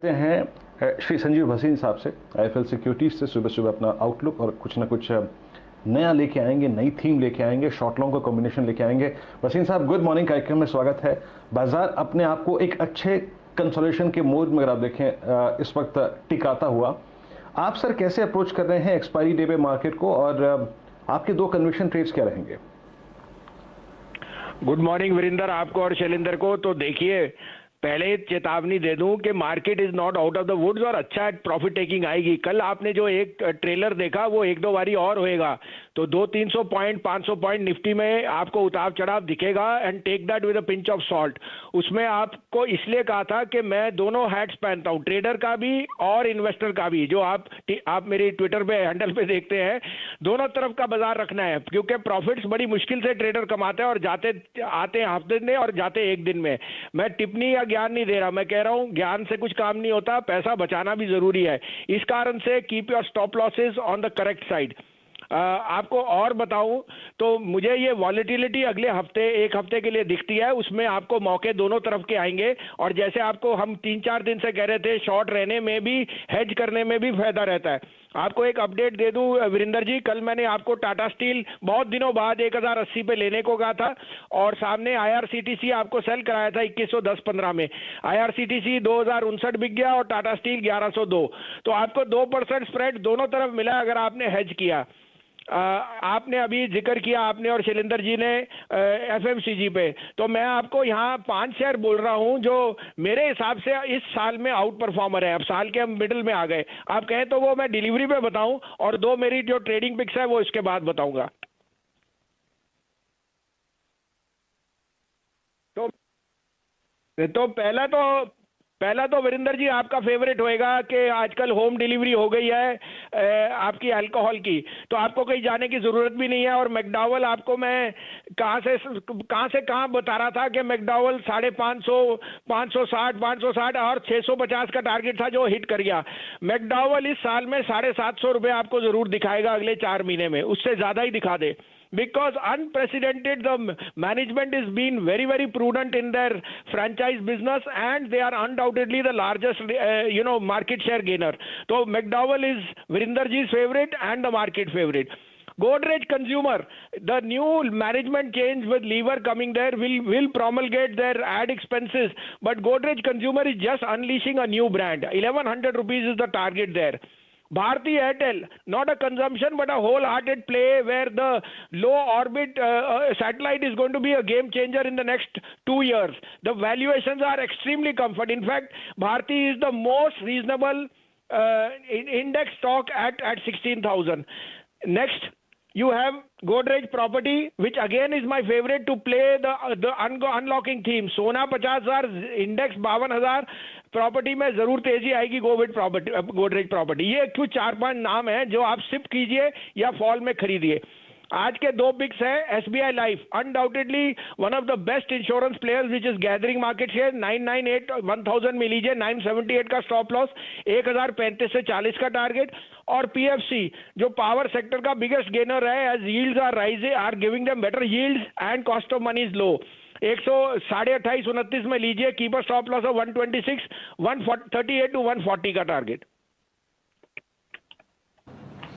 हैं श्री संजीव भसीन साहब से आईएफएल सिक्योरिटीज से सुबह सुबह अपना आउटलुक और कुछ ना कुछ नया लेके आएंगे, नई थीम लेके आएंगे, शॉर्ट लॉन्ग का कॉम्बिनेशन लेके आएंगे। भसीन साहब, गुड मॉर्निंग, कार्यक्रम में स्वागत है। बाजार अपने आप को एक अच्छे कंसोलिडेशन के मोड में अगर आप देखें इस वक्त टिकाता हुआ, आप सर कैसे अप्रोच कर रहे हैं एक्सपायरी डे पे मार्केट को, और आपके दो कन्विक्शन ट्रेड्स क्या रहेंगे? गुड मॉर्निंग वीरेंद्र, आपको और शैलेंद्र को। तो देखिए, पहले चेतावनी दे दूं कि market is not out of the woods और अच्छा प्रॉफिट टेकिंग आएगी। कल आपने जो एक ट्रेलर देखा वो एक दो बारी और होएगा, तो 200-300 पॉइंट 500 पॉइंट निफ्टी में आपको उतार चढ़ाव दिखेगा। And take that with a pinch of salt. उसमें आपको इसलिए कहा था कि मैं दोनों हैट्स पहनता हूं, ट्रेडर का भी और इन्वेस्टर का भी। जो आप मेरी ट्विटर पे हैंडल पे देखते हैं, दोनों तरफ का बाजार रखना है, क्योंकि प्रॉफिट्स बड़ी मुश्किल से ट्रेडर कमाते हैं और जाते आते हैं हफ्ते में और जाते एक दिन में। मैं टिप्पणी या ज्ञान नहीं दे रहा, मैं कह रहा हूं ज्ञान से कुछ काम नहीं होता, पैसा बचाना भी जरूरी है। इस कारण से keep your stop losses on the correct side. आपको और बताऊं तो मुझे ये वॉलेटिलिटी अगले हफ्ते, एक हफ्ते के लिए दिखती है, उसमें आपको मौके दोनों तरफ के आएंगे। और जैसे आपको हम 3-4 दिन से कह रहे थे, शॉर्ट रहने में भी, हेज करने में भी फायदा रहता है। आपको एक अपडेट दे दूं वीरेंद्र जी, कल मैंने आपको टाटा स्टील बहुत दिनों बाद 1080 पे लेने को कहा था, और सामने आईआरसीटीसी आपको सेल कराया था 2110-15 में। आईआरसीटीसी 2059 बिक गया और टाटा स्टील 1102। तो आपको 2% स्प्रेड दोनों तरफ मिला अगर आपने हेज किया। आपने अभी जिक्र किया, आपने और शैलेंद्र जी ने एफएमसीजी पे, तो मैं आपको यहाँ 5 शेयर बोल रहा हूँ जो मेरे हिसाब से इस साल में आउट परफॉर्मर है। अब साल के हम मिडिल में आ गए, आप कहें तो वो मैं डिलीवरी पे बताऊं, और दो मेरी जो ट्रेडिंग पिक्स है वो इसके बाद बताऊंगा। तो पहला तो वीरेंद्र जी आपका फेवरेट होएगा कि आजकल होम डिलीवरी हो गई है आपकी अल्कोहल की, तो आपको कहीं जाने की जरूरत भी नहीं है। और मैकडॉवल आपको मैं कहां से कहां बता रहा था कि मैकडॉवल 550, 560, 560 और 650 का टारगेट था जो हिट कर गया। मैकडॉवल इस साल में 750 रुपए आपको जरूर दिखाएगा अगले 4 महीने में, उससे ज्यादा ही दिखा दे। Because unprecedented, the management is being very, very prudent in their franchise business, and they are undoubtedly the largest, market share gainer. So McDowell is Virender ji's favorite and the market favorite. Godrej Consumer, the new management change with Lever coming there will promulgate their ad expenses, but Godrej Consumer is just unleashing a new brand. 1100 rupees is the target there. Bharti Airtel, not a consumption but a wholehearted play where the low orbit satellite is going to be a game changer in the next 2 years. The valuations are extremely comfort. In fact, Bharti is the most reasonable index stock at 16,000. Next, you have Godrej Property, which again is my favorite to play the unlocking theme. सोना 50,000, index 52,000, property में जरूर तेजी आएगी। Godrej property, ये कुछ 4-5 नाम हैं जो आप सिप कीजिए या फॉल में खरीदिए। आज के दो बिग्स है SBI life, undoubtedly one of the best insurance players which is gathering market share. 998 1000 में लीजिए, 978 का स्टॉप लॉस, 1035 से 40 का टारगेट। और पीएफसी जो पावर सेक्टर का बिगेस्ट गेनर है, as yields are rising, are giving them better yields and cost of money is low. 128-29 में लीजिए, keep a stop loss of 126, 138 to 140 का टारगेट।